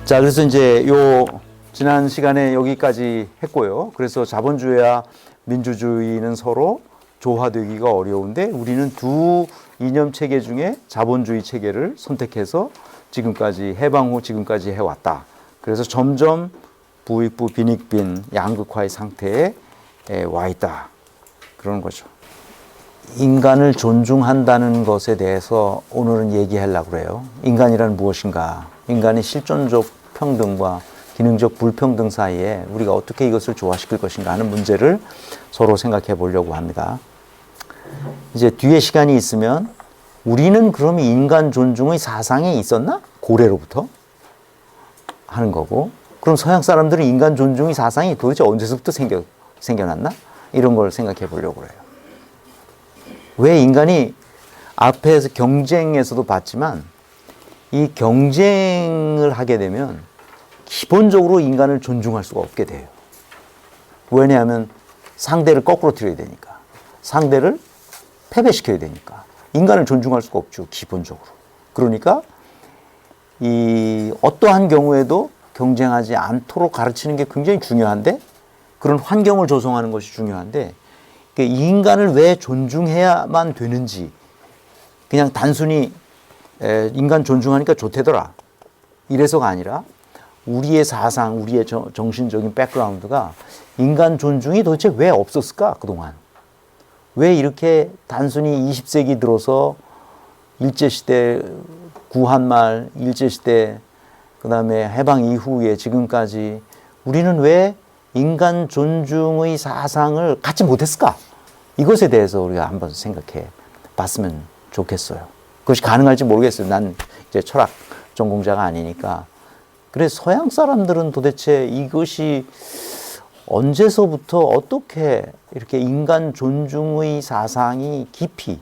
자, 그래서 이제 지난 시간에 여기까지 했고요. 그래서 자본주의와 민주주의는 서로 조화되기가 어려운데 우리는 두 이념 체계 중에 자본주의 체계를 선택해서 지금까지 해방 후 지금까지 해왔다. 그래서 점점 부익부 빈익빈 양극화의 상태에 와 있다. 그런 거죠. 인간을 존중한다는 것에 대해서 오늘은 얘기하려고 그래요. 인간이란 무엇인가? 인간의 실존적 평등과 기능적 불평등 사이에 우리가 어떻게 이것을 조화시킬 것인가 하는 문제를 서로 생각해 보려고 합니다. 이제 뒤에 시간이 있으면 우리는 그럼 인간 존중의 사상이 있었나? 고래로부터 하는 거고, 그럼 서양 사람들은 인간 존중의 사상이 도대체 언제서부터 생겨났나? 이런 걸 생각해 보려고 그래요. 왜 인간이 앞에서 경쟁에서도 봤지만 이 경쟁을 하게 되면 기본적으로 인간을 존중할 수가 없게 돼요. 왜냐하면 상대를 거꾸로 틀어야 되니까. 상대를 패배시켜야 되니까. 인간을 존중할 수가 없죠, 기본적으로. 그러니까 이 어떠한 경우에도 경쟁하지 않도록 가르치는 게 굉장히 중요한데, 그런 환경을 조성하는 것이 중요한데, 인간을 왜 존중해야만 되는지, 그냥 단순히 인간 존중하니까 좋대더라 이래서가 아니라 우리의 사상, 우리의 정신적인 백그라운드가 인간 존중이 도대체 왜 없었을까 그동안. 왜 이렇게 단순히 20세기 들어서 일제시대, 구한말, 일제시대, 그 다음에 해방 이후에 지금까지 우리는 왜 인간 존중의 사상을 갖지 못했을까? 이것에 대해서 우리가 한번 생각해 봤으면 좋겠어요. 그것이 가능할지 모르겠어요. 난 이제 철학 전공자가 아니니까. 그래서 서양 사람들은 도대체 이것이 언제서부터 어떻게 이렇게 인간 존중의 사상이 깊이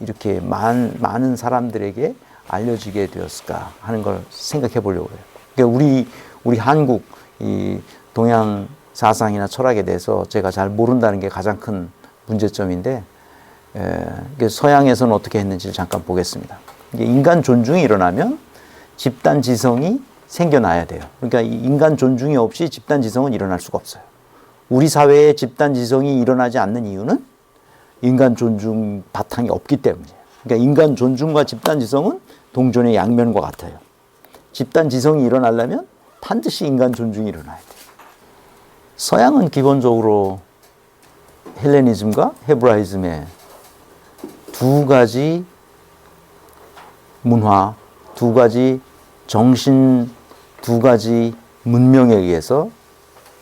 이렇게 많은 사람들에게 알려지게 되었을까 하는 걸 생각해 보려고 해요. 그러니까 우리 한국 이 동양 사상이나 철학에 대해서 제가 잘 모른다는 게 가장 큰 문제점인데, 서양에서는 어떻게 했는지를 잠깐 보겠습니다. 인간 존중이 일어나면 집단 지성이 생겨나야 돼요. 그러니까 인간 존중이 없이 집단 지성은 일어날 수가 없어요. 우리 사회에 집단 지성이 일어나지 않는 이유는 인간 존중 바탕이 없기 때문이에요. 그러니까 인간 존중과 집단 지성은 동전의 양면과 같아요. 집단 지성이 일어나려면 반드시 인간 존중이 일어나야 돼요. 서양은 기본적으로 헬레니즘과 헤브라이즘의 두 가지 문화, 두 가지 정신, 두 가지 문명에 의해서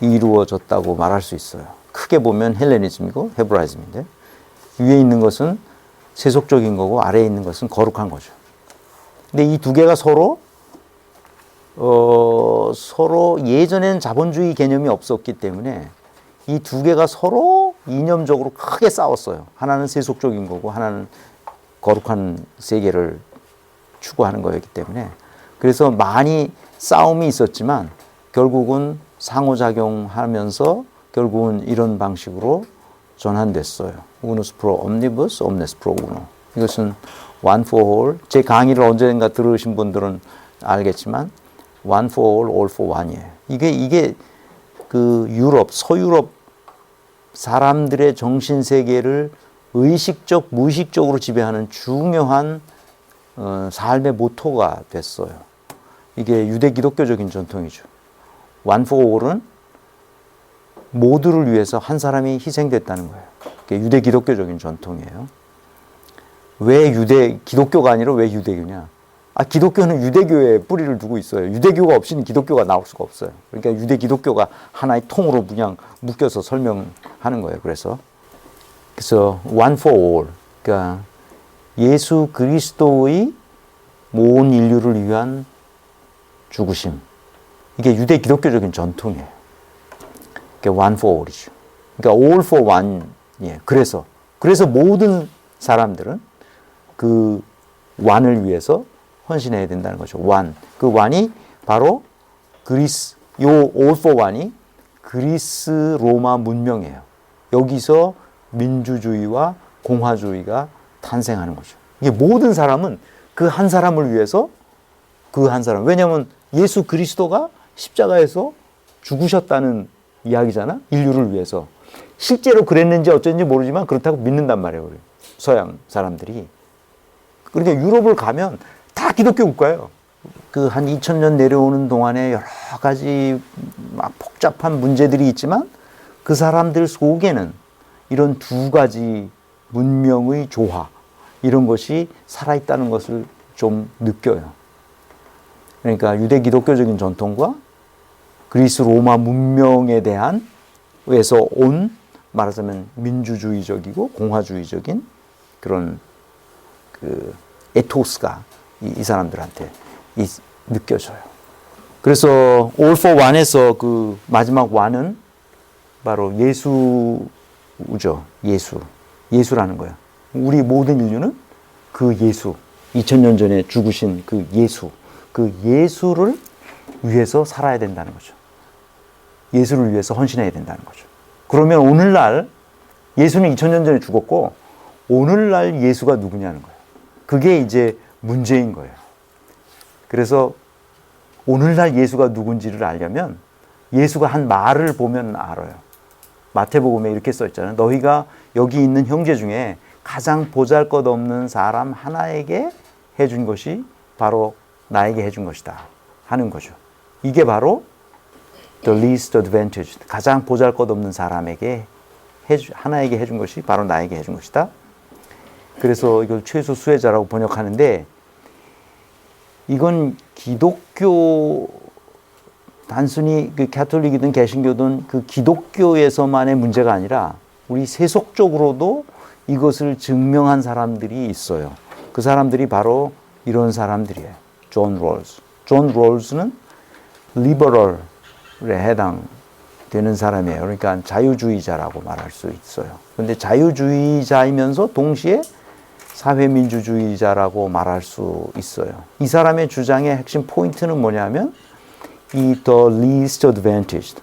이루어졌다고 말할 수 있어요. 크게 보면 헬레니즘이고 헤브라이즘인데, 위에 있는 것은 세속적인 거고 아래에 있는 것은 거룩한 거죠. 근데 이 두 개가 서로 예전에는 자본주의 개념이 없었기 때문에 이 두 개가 서로 이념적으로 크게 싸웠어요. 하나는 세속적인 거고 하나는 거룩한 세계를 추구하는 거였기 때문에. 그래서 많이 싸움이 있었지만 결국은 상호작용하면서 결국은 이런 방식으로 전환됐어요. Unus pro omnibus, omnes pro uno. 이것은 one for all. 제 강의를 언젠가 들으신 분들은 알겠지만 one for all for one이에요. 이게 그 서유럽 사람들의 정신 세계를 의식적, 무의식적으로 지배하는 중요한 삶의 모토가 됐어요. 이게 유대 기독교적인 전통이죠. one for all은 모두를 위해서 한 사람이 희생됐다는 거예요. 그게 유대 기독교적인 전통이에요. 왜 기독교가 아니라 왜 유대교냐? 기독교는 유대교에 뿌리를 두고 있어요. 유대교가 없이는 기독교가 나올 수가 없어요. 그러니까 유대 기독교가 하나의 통으로 그냥 묶여서 설명하는 거예요. 그래서 one for all, 그러니까 예수 그리스도의 모든 인류를 위한 죽으심. 이게 유대 기독교적인 전통이에요. 그러니까 one for all이죠. 그러니까 all for one이에요. 그래서 모든 사람들은 그 one을 위해서 헌신해야 된다는 거죠. one. 그 one이 바로 all for one이 그리스 로마 문명이에요. 여기서 민주주의와 공화주의가 탄생하는 거죠. 이게 모든 사람은 그 한 사람을 위해서 왜냐하면 예수 그리스도가 십자가에서 죽으셨다는 이야기잖아. 인류를 위해서. 실제로 그랬는지 어쩐지 모르지만 그렇다고 믿는단 말이에요. 우리 서양 사람들이. 그러니까 유럽을 가면 다 기독교 국가예요. 그 한 2000년 내려오는 동안에 여러 가지 막 복잡한 문제들이 있지만 그 사람들 속에는 이런 두 가지 문명의 조화, 이런 것이 살아있다는 것을 좀 느껴요. 그러니까 유대 기독교적인 전통과 그리스 로마 문명에 대한 에서 온 말하자면 민주주의적이고 공화주의적인 그런 그 에토스가 이 사람들한테 느껴져요. 그래서 All for One에서 그 마지막 One은 바로 예수죠. 예수라는 거야. 우리 모든 인류는 그 예수, 2000년 전에 죽으신 그 예수를 위해서 살아야 된다는 거죠. 예수를 위해서 헌신해야 된다는 거죠. 그러면 오늘날 예수는 2000년 전에 죽었고 오늘날 예수가 누구냐는 거예요. 그게 이제 문제인 거예요. 그래서 오늘날 예수가 누군지를 알려면 예수가 한 말을 보면 알아요. 마태복음에 이렇게 써 있잖아요. 너희가 여기 있는 형제 중에 가장 보잘것없는 사람 하나에게 해준 것이 바로 나에게 해준 것이다 하는 거죠. 이게 바로 the least advantaged, 가장 보잘것없는 사람에게 하나에게 해준 것이 바로 나에게 해준 것이다. 그래서 이걸 최소 수혜자라고 번역하는데, 이건 기독교, 단순히 그 가톨릭이든 개신교든 그 기독교에서만의 문제가 아니라 우리 세속적으로도 이것을 증명한 사람들이 있어요. 그 사람들이 바로 이런 사람들이에요. 존 롤스. 존 롤스는 리버럴에 해당되는 사람이에요. 그러니까 자유주의자라고 말할 수 있어요. 그런데 자유주의자이면서 동시에 사회민주주의자라고 말할 수 있어요. 이 사람의 주장의 핵심 포인트는 뭐냐면 이 the least advantaged,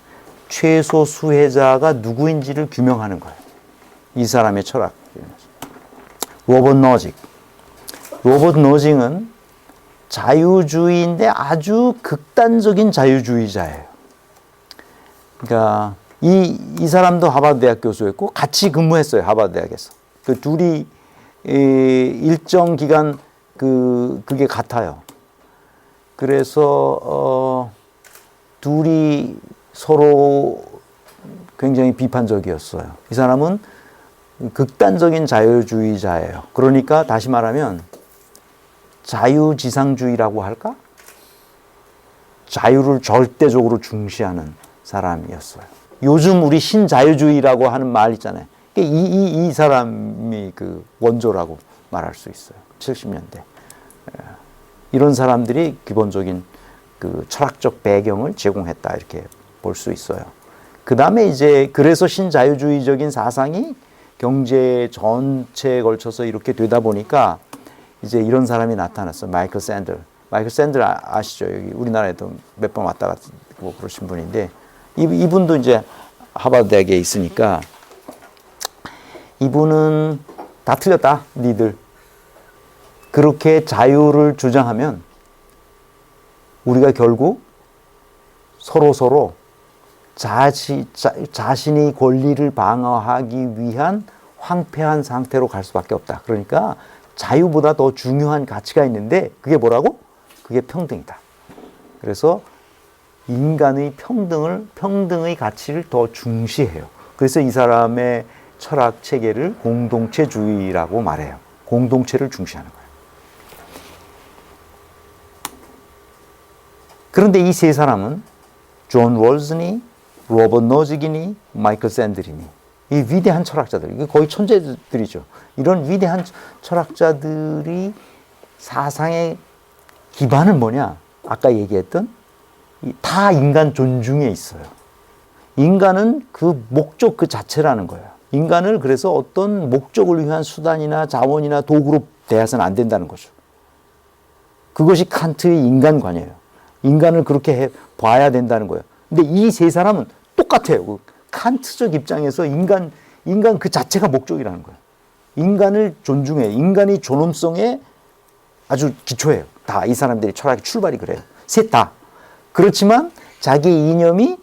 최소 수혜자가 누구인지를 규명하는 거예요. 이 사람의 철학. 로버트 노징은 자유주의인데 아주 극단적인 자유주의자예요. 그러니까 이 사람도 하버드 대학 교수였고 같이 근무했어요. 하버드 대학에서. 그 둘이 일정 기간 그게 같아요. 그래서 둘이 서로 굉장히 비판적이었어요. 이 사람은 극단적인 자유주의자예요. 그러니까 다시 말하면 자유지상주의라고 할까? 자유를 절대적으로 중시하는 사람이었어요. 요즘 우리 신자유주의라고 하는 말 있잖아요. 이 사람이 그 원조라고 말할 수 있어요. 70년대. 이런 사람들이 기본적인 그 철학적 배경을 제공했다, 이렇게 볼 수 있어요. 그 다음에 이제 그래서 신자유주의적인 사상이 경제 전체에 걸쳐서 이렇게 되다 보니까 이제 이런 사람이 나타났어요. 마이클 샌들 아시죠? 여기 우리나라에도 몇 번 왔다 갔고 그러신 분인데, 이분도 이제 하버드 대학에 있으니까 이분은 다 틀렸다, 니들. 그렇게 자유를 주장하면 우리가 결국 서로 자신이 권리를 방어하기 위한 황폐한 상태로 갈 수밖에 없다. 그러니까 자유보다 더 중요한 가치가 있는데 그게 뭐라고? 그게 평등이다. 그래서 인간의 평등의 가치를 더 중시해요. 그래서 이 사람의 철학 체계를 공동체주의라고 말해요. 공동체를 중시하는 거예요. 그런데 이 세 사람은 존 롤스니, 로버트 노직이니, 마이클 샌들이니, 이 위대한 철학자들, 이게 거의 천재들이죠. 이런 위대한 철학자들이 사상의 기반은 뭐냐? 아까 얘기했던 다 인간 존중에 있어요. 인간은 그 목적 그 자체라는 거예요. 인간을 그래서 어떤 목적을 위한 수단이나 자원이나 도구로 대해서는 안 된다는 거죠. 그것이 칸트의 인간관이에요. 인간을 그렇게 봐야 된다는 거예요. 근데 이 세 사람은 똑같아요. 그 칸트적 입장에서 인간 그 자체가 목적이라는 거예요. 인간을 존중해. 인간의 존엄성에 아주 기초해요. 다 이 사람들이 철학의 출발이 그래요. 셋 다. 그렇지만 자기 이념이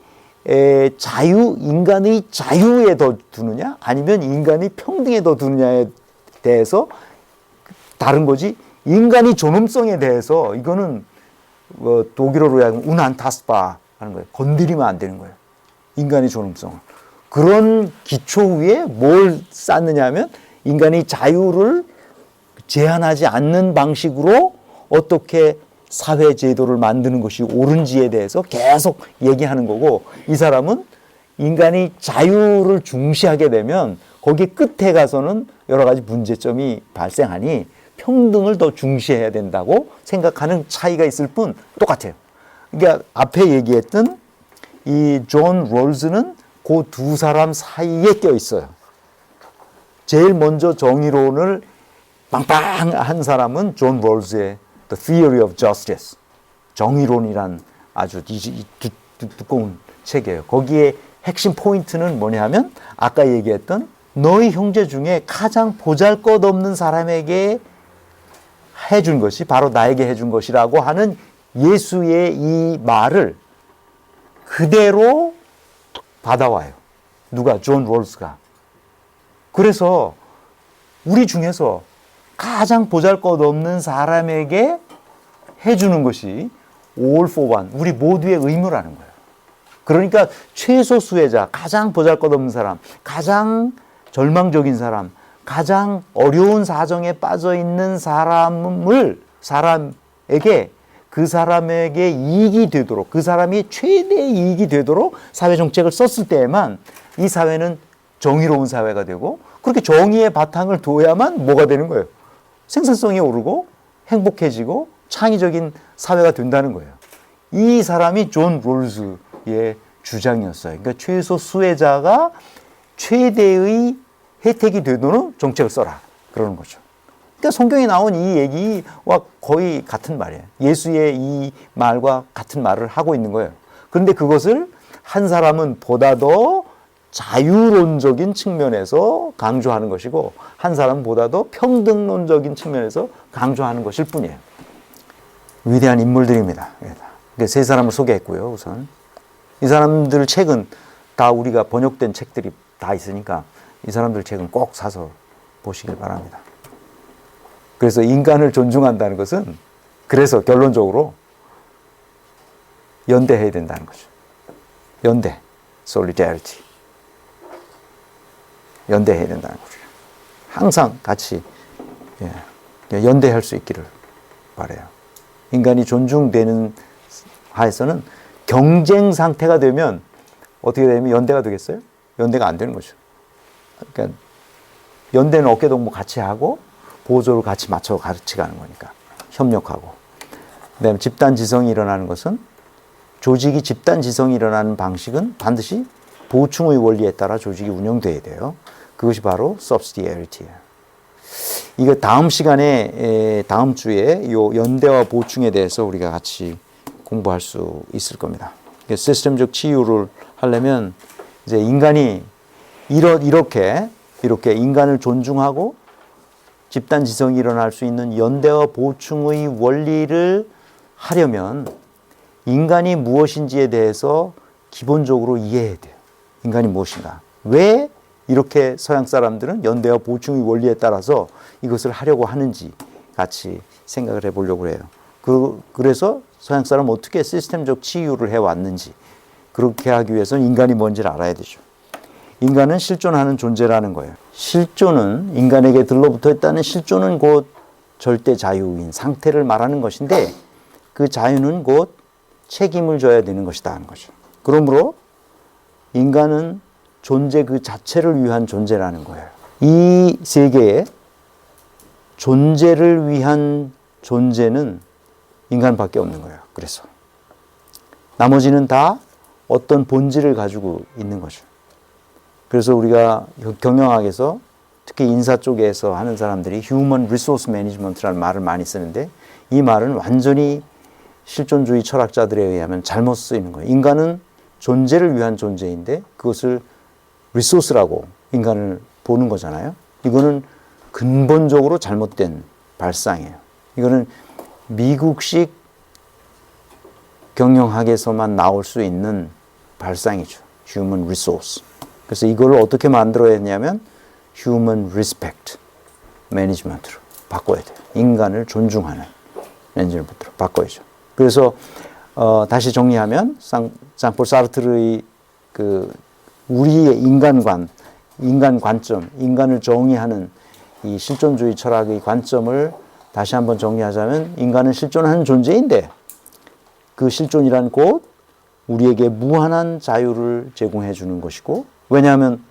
인간의 자유에 더 두느냐 아니면 인간의 평등에 더 두느냐에 대해서 다른 거지. 인간의 존엄성에 대해서 이거는 독일어로 하면 운안타스바 하는 거예요. 건드리면 안 되는 거예요. 인간의 존엄성을. 그런 기초 위에 뭘 쌓느냐 하면 인간의 자유를 제한하지 않는 방식으로 어떻게 사회 제도를 만드는 것이 옳은지에 대해서 계속 얘기하는 거고, 이 사람은 인간이 자유를 중시하게 되면 거기 끝에 가서는 여러 가지 문제점이 발생하니 평등을 더 중시해야 된다고 생각하는 차이가 있을 뿐 똑같아요. 그러니까 앞에 얘기했던 이 존 롤즈는 그 두 사람 사이에 껴 있어요. 제일 먼저 정의론을 빵빵한 사람은 존 롤즈의 The Theory of Justice, 정의론이란 아주 두꺼운 책이에요. 거기에 핵심 포인트는 뭐냐면 아까 얘기했던 너희 형제 중에 가장 보잘것없는 사람에게 해준 것이 바로 나에게 해준 것이라고 하는 예수의 이 말을 그대로 받아와요. 누가? 존 롤스가. 그래서 우리 중에서 가장 보잘것없는 사람에게 해주는 것이 all for one, 우리 모두의 의무라는 거예요. 그러니까 최소 수혜자, 가장 보잘것없는 사람, 가장 절망적인 사람, 가장 어려운 사정에 빠져 있는 사람에게 그 사람에게 이익이 되도록, 그 사람이 최대의 이익이 되도록 사회 정책을 썼을 때에만 이 사회는 정의로운 사회가 되고, 그렇게 정의의 바탕을 둬야만 뭐가 되는 거예요? 생산성이 오르고 행복해지고 창의적인 사회가 된다는 거예요. 이 사람이 존 롤즈의 주장이었어요. 그러니까 최소 수혜자가 최대의 혜택이 되도록 정책을 써라, 그러는 거죠. 그러니까 성경에 나온 이 얘기와 거의 같은 말이에요. 예수의 이 말과 같은 말을 하고 있는 거예요. 그런데 그것을 한 사람은 보다 더 자유론적인 측면에서 강조하는 것이고, 한 사람은 보다 더 평등론적인 측면에서 강조하는 것일 뿐이에요. 위대한 인물들입니다. 세 사람을 소개했고요. 우선 이 사람들 책은 다 우리가 번역된 책들이 다 있으니까 이 사람들 책은 꼭 사서 보시길 바랍니다. 그래서 인간을 존중한다는 것은, 그래서 결론적으로 연대해야 된다는 거죠. 연대, solidarity. 연대해야 된다는 거죠. 항상 같이 연대할 수 있기를 바라요. 인간이 존중되는 하에서는 경쟁 상태가 되면 어떻게 되면 연대가 되겠어요? 연대가 안 되는 거죠. 그러니까 연대는 어깨동무 같이 하고 보조를 같이 맞춰 같이 가는 거니까 협력하고. 그다음에 집단 지성이 일어나는 것은, 조직이 집단 지성이 일어나는 방식은 반드시 보충의 원리에 따라 조직이 운영돼야 돼요. 그것이 바로 subsidiarity예요. 이거 다음 시간에, 다음 주에 요 연대와 보충에 대해서 우리가 같이 공부할 수 있을 겁니다. 시스템적 치유를 하려면 이제 인간이 이렇게 인간을 존중하고 집단 지성이 일어날 수 있는 연대와 보충의 원리를 하려면 인간이 무엇인지에 대해서 기본적으로 이해해야 돼요. 인간이 무엇인가? 왜 이렇게 서양 사람들은 연대와 보충의 원리에 따라서 이것을 하려고 하는지 같이 생각을 해보려고 해요. 그래서 서양 사람은 어떻게 시스템적 치유를 해왔는지, 그렇게 하기 위해서는 인간이 뭔지를 알아야 되죠. 인간은 실존하는 존재라는 거예요. 실존은, 인간에게 들러붙어 있다는 실존은 곧 절대 자유인 상태를 말하는 것인데, 그 자유는 곧 책임을 져야 되는 것이다 하는 거죠. 그러므로 인간은 존재 그 자체를 위한 존재라는 거예요. 이 세계에 존재를 위한 존재는 인간밖에 없는 거예요. 그래서 나머지는 다 어떤 본질을 가지고 있는 거죠. 그래서 우리가 경영학에서 특히 인사 쪽에서 하는 사람들이 Human Resource Management라는 말을 많이 쓰는데, 이 말은 완전히 실존주의 철학자들에 의하면 잘못 쓰이는 거예요. 인간은 존재를 위한 존재인데 그것을 리소스라고 인간을 보는 거잖아요. 이거는 근본적으로 잘못된 발상이에요. 이거는 미국식 경영학에서만 나올 수 있는 발상이죠. Human Resource. 그래서 이걸 어떻게 만들어야 했냐면 Human Respect Management로 바꿔야 돼요. 인간을 존중하는 매니지먼트로 바꿔야죠. 그래서 다시 정리하면 장폴 사르트르의 그 우리의 인간 관점, 인간을 정의하는 이 실존주의 철학의 관점을 다시 한번 정리하자면 인간은 실존하는 존재인데 그 실존이란 곧 우리에게 무한한 자유를 제공해 주는 것이고, 왜냐하면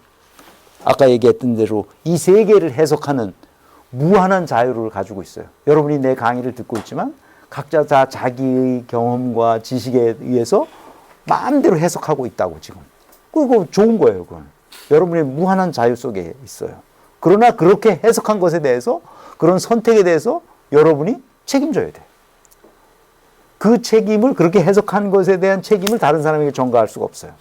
아까 얘기했던 대로 이 세계를 해석하는 무한한 자유를 가지고 있어요. 여러분이 내 강의를 듣고 있지만 각자 다 자기의 경험과 지식에 의해서 마음대로 해석하고 있다고 지금. 그거 좋은 거예요. 그건. 여러분의 무한한 자유 속에 있어요. 그러나 그렇게 해석한 것에 대해서, 그런 선택에 대해서 여러분이 책임져야 돼요. 그 책임을, 그렇게 해석한 것에 대한 책임을 다른 사람에게 전가할 수가 없어요.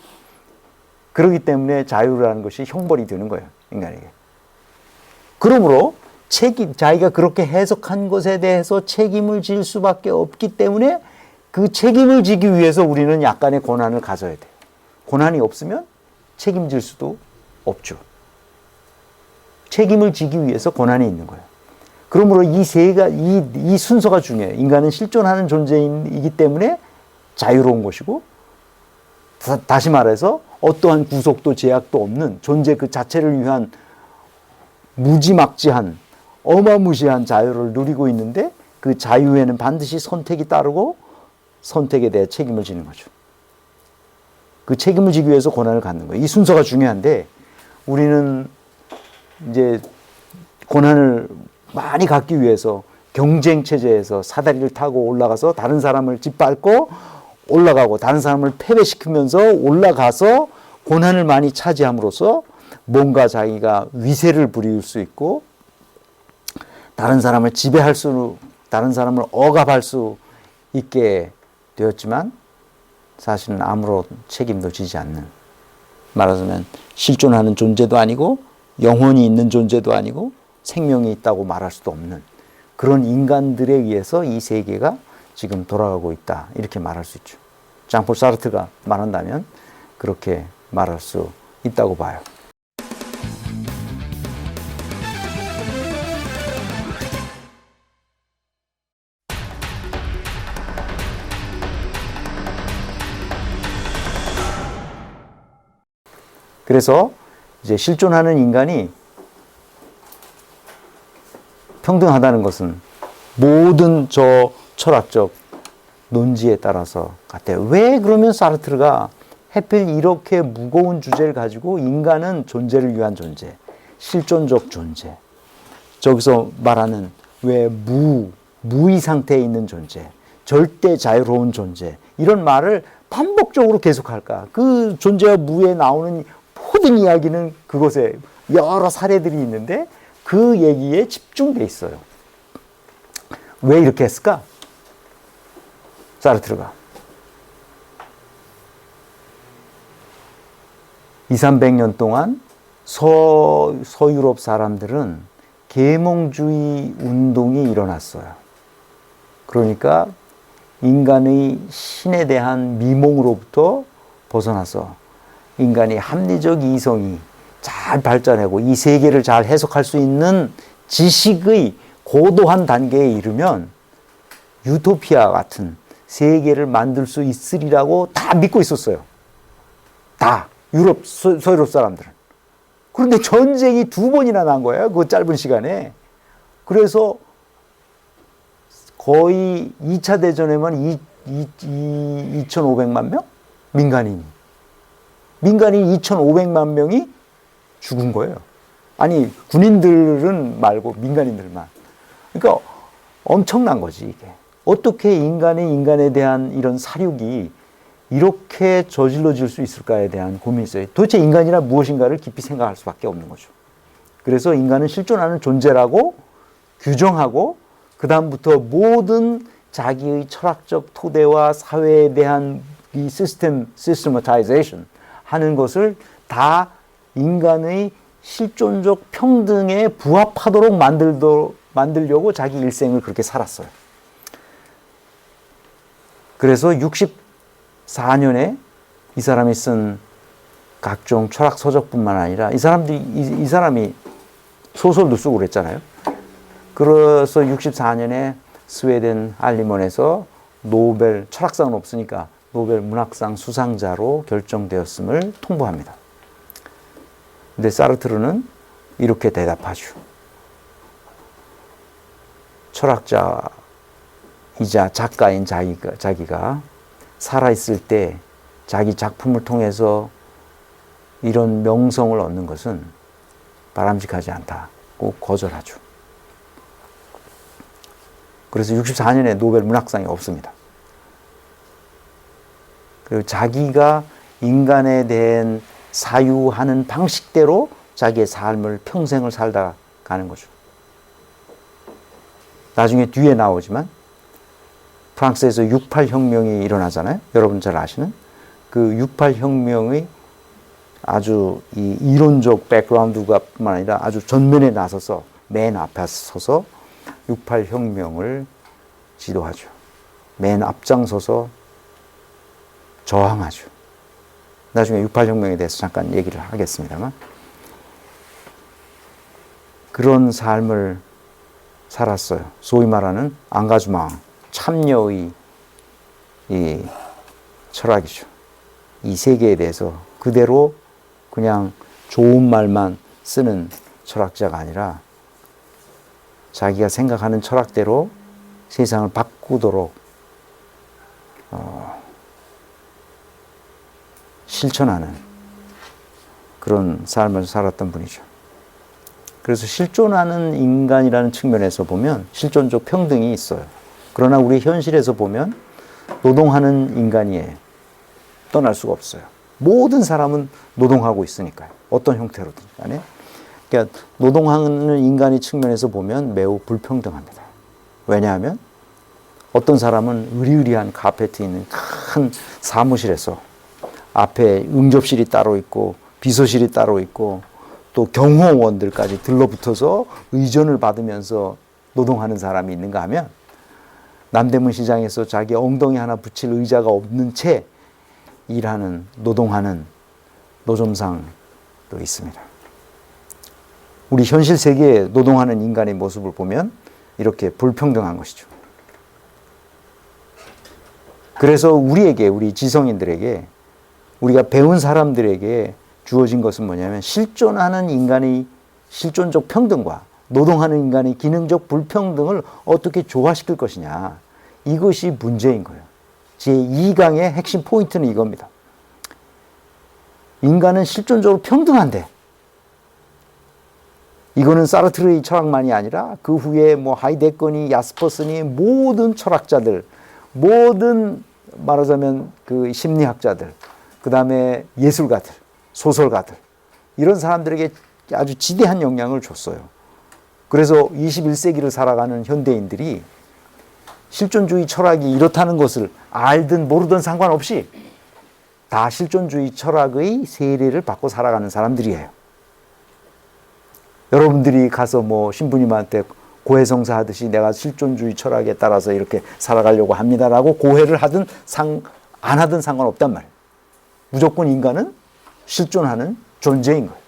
그렇기 때문에 자유라는 것이 형벌이 되는 거예요, 인간에게. 그러므로 자기가 그렇게 해석한 것에 대해서 책임을 질 수밖에 없기 때문에 그 책임을 지기 위해서 우리는 약간의 고난을 가져야 돼요. 고난이 없으면 책임질 수도 없죠. 책임을 지기 위해서 고난이 있는 거예요. 그러므로 이 순서가 중요해요. 인간은 실존하는 존재이기 때문에 자유로운 것이고, 다시 말해서 어떠한 구속도 제약도 없는 존재 그 자체를 위한 무지막지한 어마무시한 자유를 누리고 있는데, 그 자유에는 반드시 선택이 따르고 선택에 대해 책임을 지는 거죠. 그 책임을 지기 위해서 고난을 갖는 거예요. 이 순서가 중요한데 우리는 이제 고난을 많이 갖기 위해서 경쟁 체제에서 사다리를 타고 올라가서 다른 사람을 짓밟고 올라가고 다른 사람을 패배시키면서 올라가서 고난을 많이 차지함으로써 뭔가 자기가 위세를 부릴 수 있고 다른 사람을 다른 사람을 억압할 수 있게 되었지만 사실은 아무런 책임도 지지 않는, 말하자면 실존하는 존재도 아니고 영혼이 있는 존재도 아니고 생명이 있다고 말할 수도 없는 그런 인간들에 의해서 이 세계가 지금 돌아가고 있다, 이렇게 말할 수 있죠. 장폴 사르트가 말한다면 그렇게 말할 수 있다고 봐요. 그래서 이제 실존하는 인간이 평등하다는 것은 모든 저 철학적 논지에 따라서 같아요. 왜 그러면 사르트르가 하필 이렇게 무거운 주제를 가지고 인간은 존재를 위한 존재, 실존적 존재, 저기서 말하는 왜 무의 상태에 있는 존재, 절대 자유로운 존재, 이런 말을 반복적으로 계속할까? 그 존재와 무에 나오는 모든 이야기는 그곳에 여러 사례들이 있는데 그 얘기에 집중돼 있어요. 왜 이렇게 했을까? 사르트르가 200~300년 동안 서유럽 사람들은 계몽주의 운동이 일어났어요. 그러니까 인간의 신에 대한 미몽으로부터 벗어나서 인간이 합리적 이성이 잘 발전하고 이 세계를 잘 해석할 수 있는 지식의 고도한 단계에 이르면 유토피아 같은 세계를 만들 수 있으리라고 다 믿고 있었어요. 다 서유럽 사람들은. 그런데 전쟁이 2번이나 난 거예요. 그 짧은 시간에. 그래서 거의 2차 대전에만 2,500만 명? 민간인이 2,500만 명이 죽은 거예요. 아니, 군인들은 말고 민간인들만. 그러니까 엄청난 거지, 이게. 어떻게 인간에 대한 이런 사륙이 이렇게 저질러질 수 있을까에 대한 고민이 있어요. 도대체 인간이란 무엇인가를 깊이 생각할 수밖에 없는 거죠. 그래서 인간은 실존하는 존재라고 규정하고 그 다음부터 모든 자기의 철학적 토대와 사회에 대한 이 시스테마타이제이션 하는 것을 다 인간의 실존적 평등에 부합하도록 만들려고 자기 일생을 그렇게 살았어요. 그래서 64년에 이 사람이 쓴 각종 철학 서적뿐만 아니라 이 사람이 소설도 쓰고 그랬잖아요. 그래서 64년에 스웨덴 알리먼에서 노벨 철학상은 없으니까 노벨 문학상 수상자로 결정되었음을 통보합니다. 근데 사르트르는 이렇게 대답하죠. 철학자이자 작가인 자기가 살아있을 때 자기 작품을 통해서 이런 명성을 얻는 것은 바람직하지 않다고 거절하죠. 그래서 64년에 노벨 문학상이 없습니다. 그리고 자기가 인간에 대한 사유하는 방식대로 자기의 삶을 평생을 살다 가는 거죠. 나중에 뒤에 나오지만 프랑스에서 68혁명이 일어나잖아요. 여러분 잘 아시는 그 68혁명의 아주 이 이론적 백그라운드가 뿐만 아니라 아주 전면에 나서서 맨 앞에 서서 68혁명을 지도하죠. 맨 앞장서서 저항하죠. 나중에 68혁명에 대해서 잠깐 얘기를 하겠습니다만 그런 삶을 살았어요. 소위 말하는 앙가주망, 참여의 이 철학이죠. 이 세계에 대해서 그대로 그냥 좋은 말만 쓰는 철학자가 아니라 자기가 생각하는 철학대로 세상을 바꾸도록 실천하는 그런 삶을 살았던 분이죠. 그래서 실존하는 인간이라는 측면에서 보면 실존적 평등이 있어요. 그러나 우리 현실에서 보면 노동하는 인간이에요. 떠날 수가 없어요. 모든 사람은 노동하고 있으니까요. 어떤 형태로든 간에. 그러니까 노동하는 인간의 측면에서 보면 매우 불평등합니다. 왜냐하면 어떤 사람은 의리의리한 카페트 있는 큰 사무실에서 앞에 응접실이 따로 있고 비서실이 따로 있고 또 경호원들까지 들러붙어서 의전을 받으면서 노동하는 사람이 있는가 하면 남대문 시장에서 자기 엉덩이 하나 붙일 의자가 없는 채 일하는 노동하는 노점상도 있습니다. 우리 현실 세계에 노동하는 인간의 모습을 보면 이렇게 불평등한 것이죠. 그래서 우리에게, 우리 지성인들에게, 우리가 배운 사람들에게 주어진 것은 뭐냐면 실존하는 인간의 실존적 평등과 노동하는 인간의 기능적 불평등을 어떻게 조화시킬 것이냐. 이것이 문제인 거예요. 제2강의 핵심 포인트는 이겁니다. 인간은 실존적으로 평등한데 이거는 사르트르의 철학만이 아니라 그 후에 뭐 하이데거니 야스퍼스니 모든 철학자들, 모든 말하자면 그 심리학자들, 그 다음에 예술가들, 소설가들 이런 사람들에게 아주 지대한 영향을 줬어요. 그래서 21세기를 살아가는 현대인들이 실존주의 철학이 이렇다는 것을 알든 모르든 상관없이 다 실존주의 철학의 세례를 받고 살아가는 사람들이에요. 여러분들이 가서 뭐 신부님한테 고해성사 하듯이 내가 실존주의 철학에 따라서 이렇게 살아가려고 합니다라고 고해를 하든 안 하든 상관없단 말이에요. 무조건 인간은 실존하는 존재인 거예요.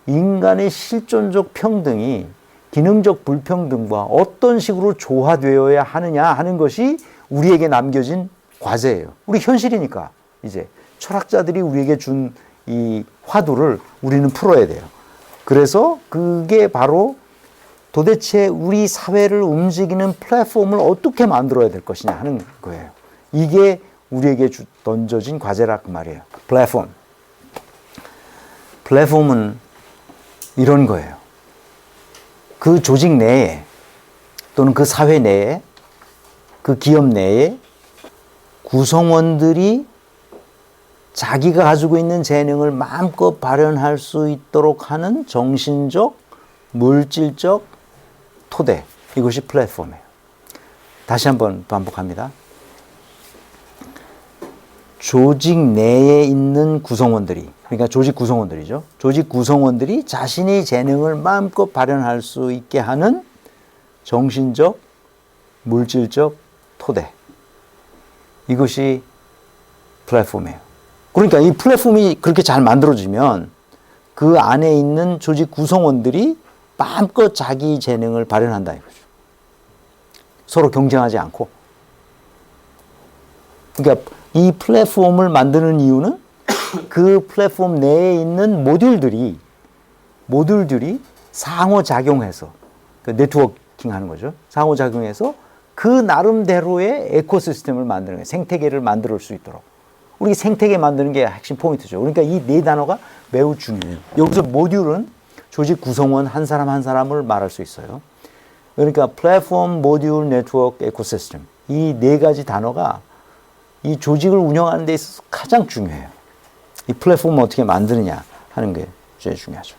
인간의 실존적 평등이 기능적 불평등과 어떤 식으로 조화되어야 하느냐 하는 것이 우리에게 남겨진 과제예요. 우리 현실이니까 이제 철학자들이 우리에게 준 이 화두를 우리는 풀어야 돼요. 그래서 그게 바로 도대체 우리 사회를 움직이는 플랫폼을 어떻게 만들어야 될 것이냐 하는 거예요. 이게 우리에게 던져진 과제라 그 말이에요. 플랫폼. 플랫폼은 이런 거예요. 그 조직 내에 또는 그 사회 내에 그 기업 내에 구성원들이 자기가 가지고 있는 재능을 마음껏 발현할 수 있도록 하는 정신적, 물질적 토대. 이것이 플랫폼이에요. 다시 한번 반복합니다. 조직 내에 있는 구성원들이, 그러니까 조직 구성원들이죠. 조직 구성원들이 자신의 재능을 마음껏 발현할 수 있게 하는 정신적, 물질적 토대. 이것이 플랫폼이에요. 그러니까 이 플랫폼이 그렇게 잘 만들어지면 그 안에 있는 조직 구성원들이 마음껏 자기 재능을 발현한다 이거죠. 서로 경쟁하지 않고. 그러니까 이 플랫폼을 만드는 이유는 그 플랫폼 내에 있는 모듈들이 상호작용해서 그 네트워킹 하는 거죠. 상호작용해서 그 나름대로의 에코시스템을 만드는 거예요. 생태계를 만들 수 있도록. 우리 생태계 만드는 게 핵심 포인트죠. 그러니까 이 네 단어가 매우 중요해요. 여기서 모듈은 조직 구성원 한 사람 한 사람을 말할 수 있어요. 그러니까 플랫폼, 모듈, 네트워크, 에코시스템 이 네 가지 단어가 이 조직을 운영하는 데 있어서 가장 중요해요. 이 플랫폼을 어떻게 만드느냐 하는 게 제일 중요하죠.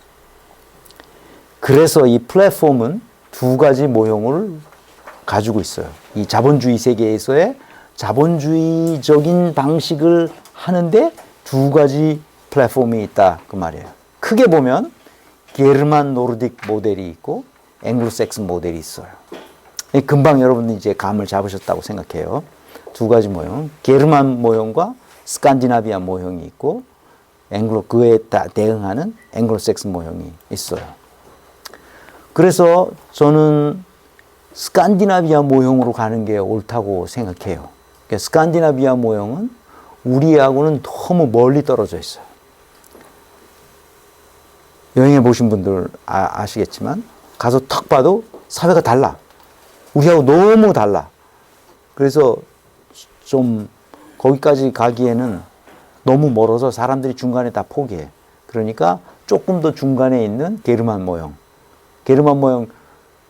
그래서 이 플랫폼은 두 가지 모형을 가지고 있어요. 이 자본주의 세계에서의 자본주의적인 방식을 하는데 두 가지 플랫폼이 있다 그 말이에요. 크게 보면 게르만 노르딕 모델이 있고 앵글로색슨 모델이 있어요. 금방 여러분들 이제 감을 잡으셨다고 생각해요. 두 가지 모형, 게르만 모형과 스칸디나비아 모형이 있고 그에 대응하는 앵글로색슨 모형이 있어요. 그래서 저는 스칸디나비아 모형으로 가는 게 옳다고 생각해요. 그러니까 스칸디나비아 모형은 우리하고는 너무 멀리 떨어져 있어요. 여행해 보신 분들 아시겠지만 가서 탁 봐도 사회가 달라. 우리하고 너무 달라. 그래서 좀 거기까지 가기에는 너무 멀어서 사람들이 중간에 다 포기해. 그러니까 조금 더 중간에 있는 게르만 모형. 게르만 모형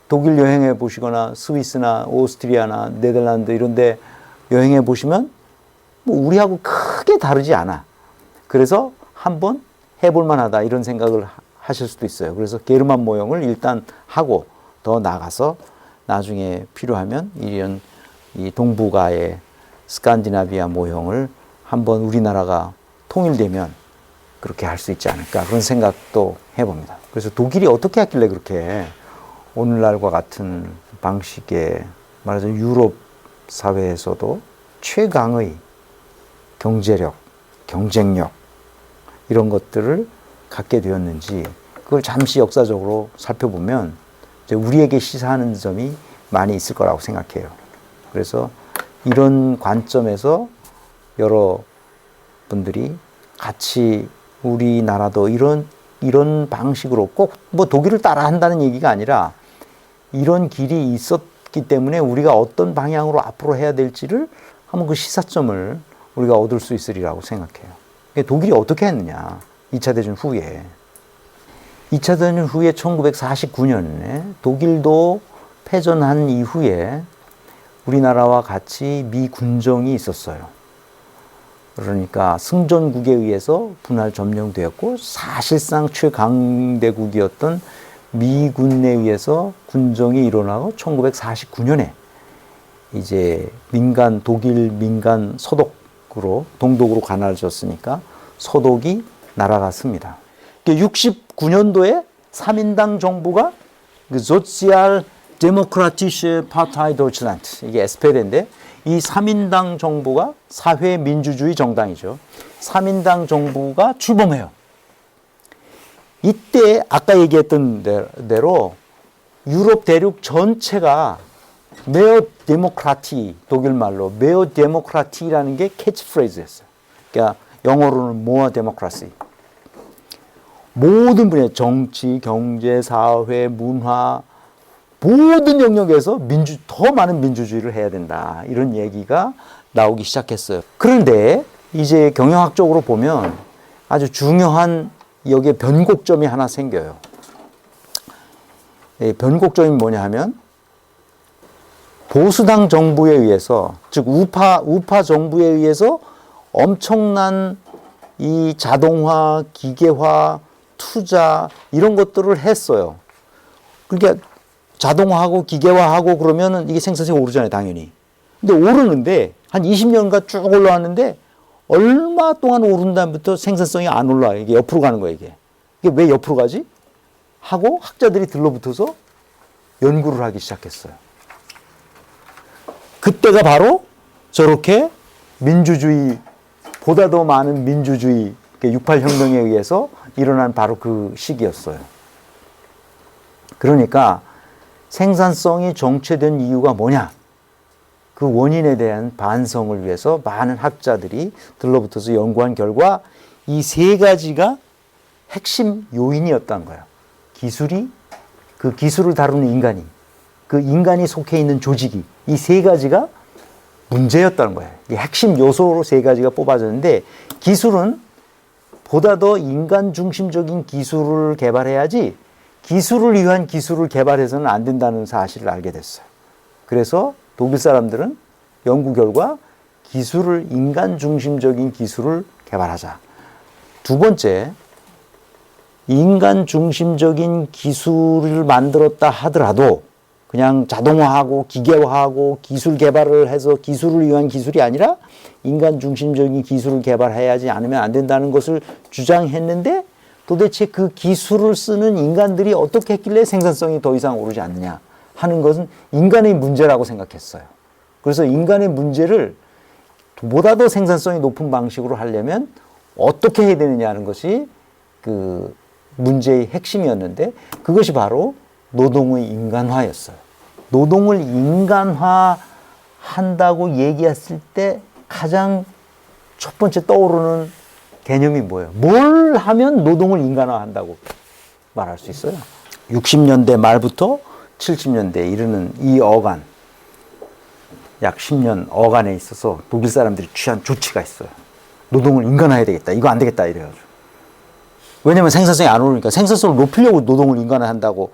독일 여행해 보시거나 스위스나 오스트리아나 네덜란드 이런 데 여행해 보시면 뭐 우리하고 크게 다르지 않아. 그래서 한번 해볼 만하다 이런 생각을 하실 수도 있어요. 그래서 게르만 모형을 일단 하고 더 나가서 나중에 필요하면 이런 이 동북아의 스칸디나비아 모형을 한번 우리나라가 통일되면 그렇게 할 수 있지 않을까 그런 생각도 해봅니다. 그래서 독일이 어떻게 했길래 그렇게 오늘날과 같은 방식의 말하자면 유럽 사회에서도 최강의 경제력, 경쟁력 이런 것들을 갖게 되었는지 그걸 잠시 역사적으로 살펴보면 이제 우리에게 시사하는 점이 많이 있을 거라고 생각해요. 그래서 이런 관점에서 여러분들이 같이 우리나라도 이런 방식으로 꼭 뭐 독일을 따라 한다는 얘기가 아니라 이런 길이 있었기 때문에 우리가 어떤 방향으로 앞으로 해야 될지를 한번 그 시사점을 우리가 얻을 수 있으리라고 생각해요. 독일이 어떻게 했느냐. 2차 대전 후에. 2차 대전 후에 1949년에 독일도 패전한 이후에 우리나라와 같이 미 군정이 있었어요. 그러니까 승전국에 의해서 분할 점령되었고 사실상 최강대국이었던 미군에 의해서 군정이 일어나고 1949년에 이제 독일 민간 서독으로 동독으로 가나졌으니까 서독이 날아갔습니다. 69년도에 3인당 정부가 소ци알 데모크라티슈 파르타이 도이칠란드 이게 SPD인데 이 3인당 정부가 사회민주주의 정당이죠. 3인당 정부가 출범해요. 이때 아까 얘기했던 대로 유럽 대륙 전체가 메어 데모크라티 독일말로 메어 데모크라티라는 게 캐치프레이즈였어요. 그러니까 영어로는 모어 데모크라시. 모든 분야 정치, 경제, 사회, 문화 모든 영역에서 더 많은 민주주의를 해야 된다. 이런 얘기가 나오기 시작했어요. 그런데 이제 경영학적으로 보면 아주 중요한 여기에 변곡점이 하나 생겨요. 변곡점이 뭐냐 하면 보수당 정부에 의해서 즉 우파 정부에 의해서 엄청난 이 자동화, 기계화, 투자 이런 것들을 했어요. 그러니까 자동화하고 기계화하고 그러면은 이게 생산성이 오르잖아요, 당연히. 근데 오르는데 한 20년간 쭉 올라왔는데 얼마 동안 오른 다음부터 생산성이 안 올라와요. 이게 옆으로 가는 거예요, 이게. 이게 왜 옆으로 가지? 하고 학자들이 들러붙어서 연구를 하기 시작했어요. 그때가 바로 저렇게 민주주의 보다 더 많은 민주주의, 68혁명에 의해서 일어난 바로 그 시기였어요. 그러니까 생산성이 정체된 이유가 뭐냐? 그 원인에 대한 반성을 위해서 많은 학자들이 들러붙어서 연구한 결과 이 세 가지가 핵심 요인이었다는 거예요. 기술이, 그 기술을 다루는 인간이, 그 인간이 속해 있는 조직이, 이 세 가지가 문제였다는 거예요. 이 핵심 요소로 세 가지가 뽑아졌는데, 기술은 보다 더 인간 중심적인 기술을 개발해야지 기술을 위한 기술을 개발해서는 안 된다는 사실을 알게 됐어요. 그래서 독일 사람들은 연구 결과 기술을, 인간 중심적인 기술을 개발하자. 두 번째, 인간 중심적인 기술을 만들었다 하더라도 그냥 자동화하고 기계화하고 기술 개발을 해서 기술을 위한 기술이 아니라 인간 중심적인 기술을 개발해야지 않으면 안 된다는 것을 주장했는데, 도대체 그 기술을 쓰는 인간들이 어떻게 했길래 생산성이 더 이상 오르지 않느냐 하는 것은 인간의 문제라고 생각했어요. 그래서 인간의 문제를 보다 더 생산성이 높은 방식으로 하려면 어떻게 해야 되느냐 하는 것이 그 문제의 핵심이었는데, 그것이 바로 노동의 인간화였어요. 노동을 인간화한다고 얘기했을 때 가장 첫 번째 떠오르는 개념이 뭐예요? 뭘 하면 노동을 인간화한다고 말할 수 있어요? 60년대 말부터 70년대에 이르는 이 어간, 약 10년 어간에 있어서 독일 사람들이 취한 조치가 있어요. 노동을 인간화해야 되겠다. 이거 안 되겠다. 이래가지고. 왜냐면 생산성이 안 오르니까 생산성을 높이려고 노동을 인간화한다고.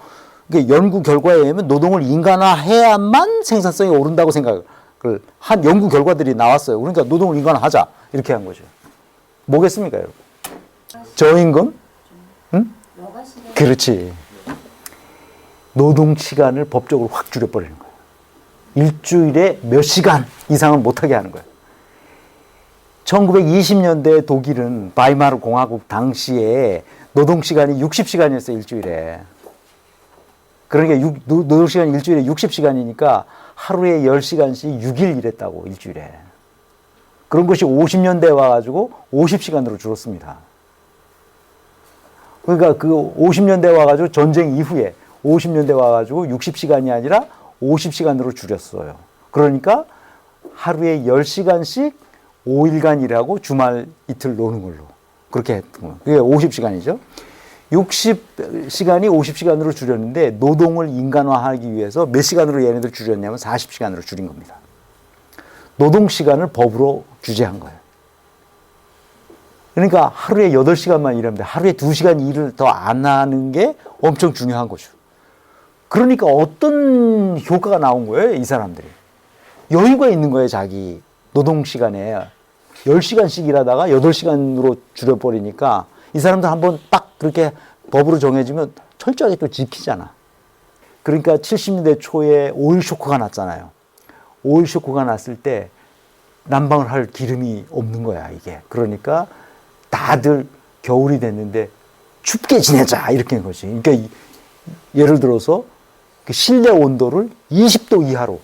그러니까 연구 결과에 의하면 노동을 인간화해야만 생산성이 오른다고 생각을 한 연구 결과들이 나왔어요. 그러니까 노동을 인간화하자. 이렇게 한 거죠. 뭐겠습니까, 여러분? 저임금? 응? 그렇지. 노동 시간을 법적으로 확 줄여버리는 거예요. 일주일에 몇 시간 이상은 못하게 하는 거예요. 1920년대 독일은 바이마르 공화국 당시에 노동 시간이 60시간이었어요, 일주일에. 그러니까 노동 시간이 일주일에 60시간이니까 하루에 10시간씩 6일 일했다고, 일주일에. 그런 것이 50년대에 와가지고 50시간으로 줄었습니다. 그러니까 그 50년대에 와가지고 전쟁 이후에 50년대에 와가지고 60시간이 아니라 50시간으로 줄였어요. 그러니까 하루에 10시간씩 5일간 일하고 주말 이틀 노는 걸로. 그렇게 했던 거예요. 그게 50시간이죠. 60시간이 50시간으로 줄였는데 노동을 인간화하기 위해서 몇 시간으로 얘네들 줄였냐면 40시간으로 줄인 겁니다. 노동시간을 법으로 규제한 거예요. 그러니까 하루에 8시간만 일하면 돼. 하루에 2시간 일을 더 안 하는 게 엄청 중요한 거죠. 그러니까 어떤 효과가 나온 거예요, 이 사람들이. 여유가 있는 거예요, 자기 노동시간에. 10시간씩 일하다가 8시간으로 줄여버리니까 이 사람들 한번 딱 그렇게 법으로 정해지면 철저하게 또 지키잖아. 그러니까 70년대 초에 오일 쇼크가 났잖아요. 오일 쇼크가 났을 때 난방을 할 기름이 없는 거야, 이게. 그러니까 다들 겨울이 됐는데 춥게 지내자, 이렇게 한 거지. 그러니까 예를 들어서 그 실내 온도를 20도 이하로.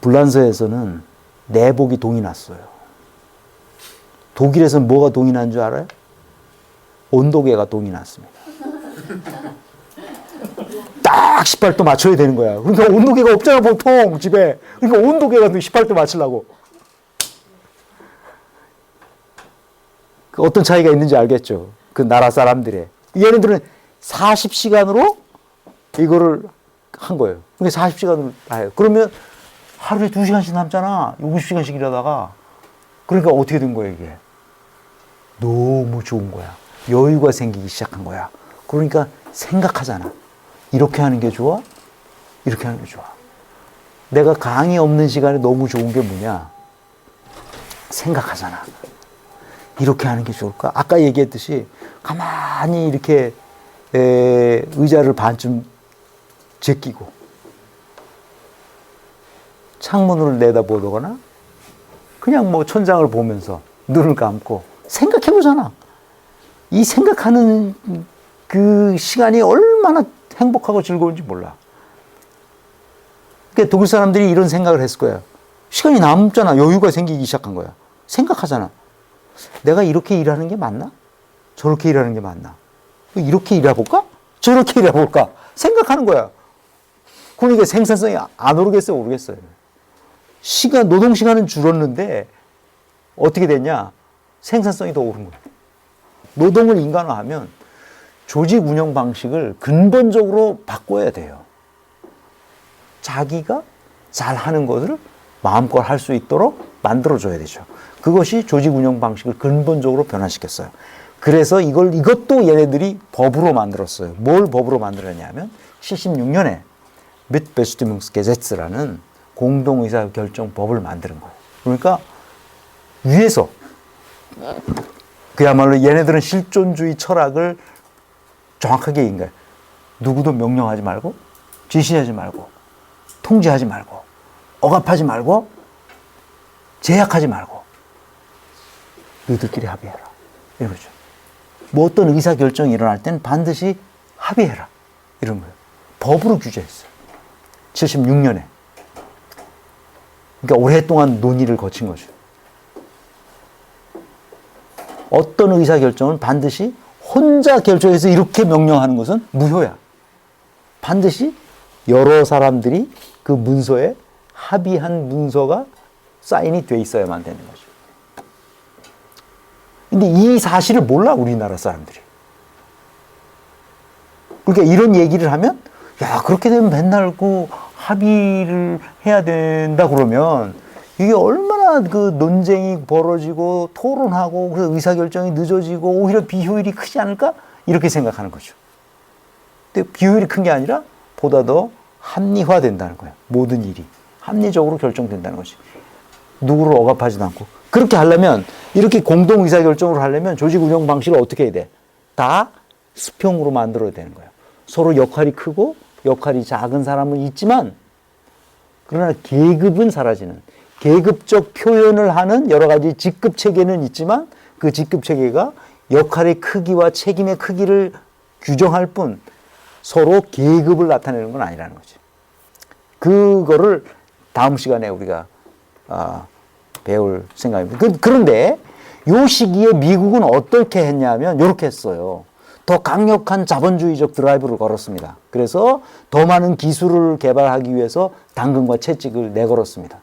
불란서에서는 내복이 동이 났어요. 독일에서는 뭐가 동이 난 줄 알아요? 온도계가 동이 났습니다. 딱 18도 맞춰야 되는 거야. 그러니까 온도계가 없잖아, 보통 집에. 그러니까 온도계가 18도 맞추려고. 그 어떤 차이가 있는지 알겠죠? 그 나라 사람들의. 얘네들은 40시간으로 이거를 한 거예요. 그러니까 40시간으로 해요. 그러면 하루에 2시간씩 남잖아. 50시간씩 일하다가. 그러니까 어떻게 된 거예요, 이게? 너무 좋은 거야. 여유가 생기기 시작한 거야. 그러니까 생각하잖아. 이렇게 하는 게 좋아? 이렇게 하는 게 좋아. 내가 강의 없는 시간에 너무 좋은 게 뭐냐? 생각하잖아. 이렇게 하는 게 좋을까? 아까 얘기했듯이 가만히 이렇게 의자를 반쯤 제끼고 창문을 내다보거나 그냥 뭐 천장을 보면서 눈을 감고 생각해보잖아. 이 생각하는 그 시간이 얼마나 행복하고 즐거운지 몰라. 그러니까 독일 사람들이 이런 생각을 했을 거예요. 시간이 남잖아. 여유가 생기기 시작한 거야. 생각하잖아. 내가 이렇게 일하는 게 맞나? 저렇게 일하는 게 맞나? 이렇게 일해볼까? 저렇게 일해볼까? 생각하는 거야. 그러니까 생산성이 안 오르겠어요, 오르겠어요. 노동 시간은 줄었는데 어떻게 됐냐? 생산성이 더 오른 거야. 노동을 인간화하면 조직 운영 방식을 근본적으로 바꿔야 돼요. 자기가 잘하는 것을 마음껏 할 수 있도록 만들어줘야 되죠. 그것이 조직 운영 방식을 근본적으로 변화시켰어요. 그래서 이것도 얘네들이 법으로 만들었어요. 뭘 법으로 만들었냐면 76년에 Mitbestimmungsgesetz라는 공동의사결정법을 만드는 거예요. 그러니까 위에서 그야말로 얘네들은 실존주의 철학을 정확하게 인가요. 누구도 명령하지 말고 지시하지 말고 통제하지 말고 억압하지 말고 제약하지 말고 너희들끼리 합의해라. 이런 거죠. 뭐 어떤 의사결정이 일어날 때는 반드시 합의해라. 이런 거예요. 법으로 규제했어요. 76년에. 그러니까 오랫동안 논의를 거친 거죠. 어떤 의사결정은 반드시 혼자 결정해서 이렇게 명령하는 것은 무효야. 반드시 여러 사람들이 그 문서에 합의한 문서가 사인이 돼 있어야만 되는 거죠. 근데 이 사실을 몰라, 우리나라 사람들이. 그러니까 이런 얘기를 하면, 야, 그렇게 되면 맨날 그 합의를 해야 된다 그러면 이게 얼마나 그 논쟁이 벌어지고 토론하고 그래서 의사결정이 늦어지고 오히려 비효율이 크지 않을까? 이렇게 생각하는 거죠. 근데 비효율이 큰 게 아니라 보다 더 합리화된다는 거예요. 모든 일이. 합리적으로 결정된다는 거지. 누구를 억압하지도 않고. 그렇게 하려면, 이렇게 공동 의사결정으로 하려면 조직 운영 방식을 어떻게 해야 돼? 다 수평으로 만들어야 되는 거예요. 서로 역할이 크고 역할이 작은 사람은 있지만, 그러나 계급은 사라지는, 계급적 표현을 하는 여러 가지 직급 체계는 있지만, 그 직급 체계가 역할의 크기와 책임의 크기를 규정할 뿐 서로 계급을 나타내는 건 아니라는 거지. 그거를 다음 시간에 우리가 배울 생각입니다. 그런데 이 시기에 미국은 어떻게 했냐면 이렇게 했어요. 더 강력한 자본주의적 드라이브를 걸었습니다. 그래서 더 많은 기술을 개발하기 위해서 당근과 채찍을 내걸었습니다.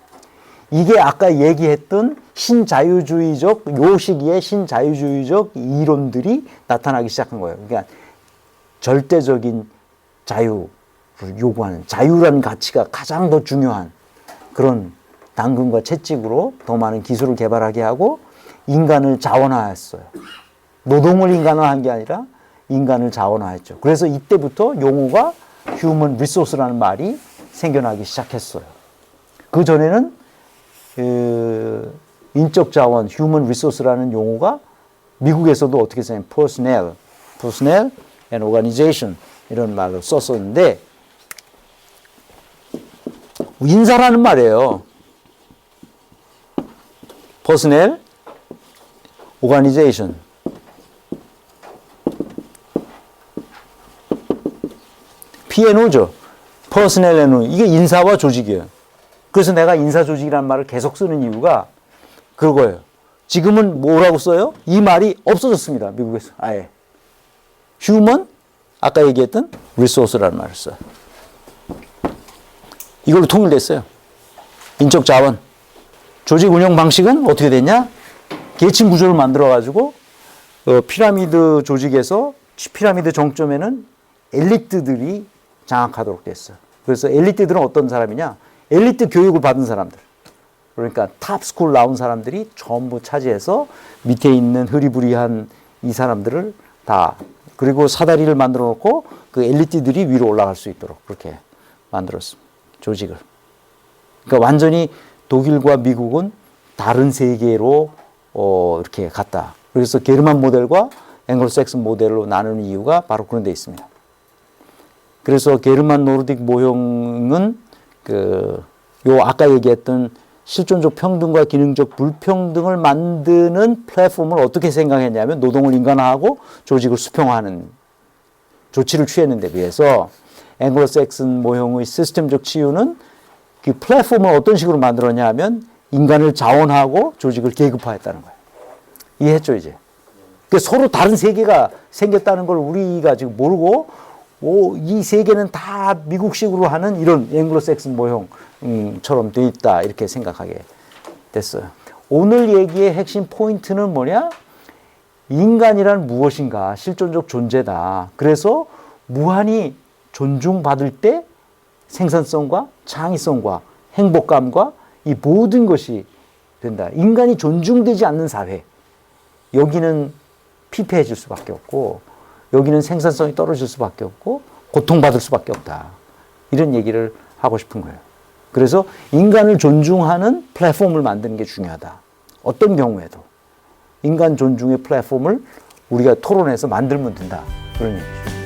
이게 아까 얘기했던 신자유주의적, 요 시기에 신자유주의적 이론들이 나타나기 시작한 거예요. 그러니까 절대적인 자유를 요구하는, 자유라는 가치가 가장 더 중요한 그런 당근과 채찍으로 더 많은 기술을 개발하게 하고 인간을 자원화했어요. 노동을 인간화한 게 아니라 인간을 자원화했죠. 그래서 이때부터 용어가 human resource라는 말이 생겨나기 시작했어요. 그 전에는 인적 자원, human resource라는 용어가 미국에서도 어떻게 쓰냐면 personnel and organization 이런 말로 썼었는데 인사라는 말이에요. personnel, organization. P&O죠. personnel and 이게 인사와 조직이에요. 그래서 내가 인사 조직이라는 말을 계속 쓰는 이유가 그거예요. 지금은 뭐라고 써요? 이 말이 없어졌습니다. 미국에서 아예. human, 아까 얘기했던 resource라는 말을 써요. 이걸로 통일됐어요. 인적 자원. 조직 운영 방식은 어떻게 됐냐? 계층 구조를 만들어가지고 피라미드 조직에서 피라미드 정점에는 엘리트들이 장악하도록 됐어요. 그래서 엘리트들은 어떤 사람이냐? 엘리트 교육을 받은 사람들. 그러니까 탑스쿨 나온 사람들이 전부 차지해서 밑에 있는 흐리부리한 이 사람들을 다, 그리고 사다리를 만들어 놓고 그 엘리트들이 위로 올라갈 수 있도록 그렇게 만들었습니다. 조직을. 그러니까 완전히 독일과 미국은 다른 세계로 이렇게 갔다. 그래서 게르만 모델과 앵글로색슨 모델로 나누는 이유가 바로 그런 데 있습니다. 그래서 게르만 노르딕 모형은 요 아까 얘기했던 실존적 평등과 기능적 불평등을 만드는 플랫폼을 어떻게 생각했냐면 노동을 인간화하고 조직을 수평화하는 조치를 취했는데 비해서 앵글로색슨 모형의 시스템적 치유는 그 플랫폼을 어떤 식으로 만들었냐 하면 인간을 자원하고 조직을 계급화했다는 거예요. 이해했죠, 이제? 그러니까 서로 다른 세계가 생겼다는 걸 우리가 지금 모르고, 이 세계는 다 미국식으로 하는 이런 앵글로색슨 모형처럼 돼 있다. 이렇게 생각하게 됐어요. 오늘 얘기의 핵심 포인트는 뭐냐? 인간이란 무엇인가? 실존적 존재다. 그래서 무한히 존중받을 때 생산성과 창의성과 행복감과 이 모든 것이 된다. 인간이 존중되지 않는 사회. 여기는 피폐해질 수밖에 없고, 여기는 생산성이 떨어질 수밖에 없고, 고통받을 수밖에 없다. 이런 얘기를 하고 싶은 거예요. 그래서 인간을 존중하는 플랫폼을 만드는 게 중요하다. 어떤 경우에도 인간 존중의 플랫폼을 우리가 토론해서 만들면 된다. 그런 얘기죠.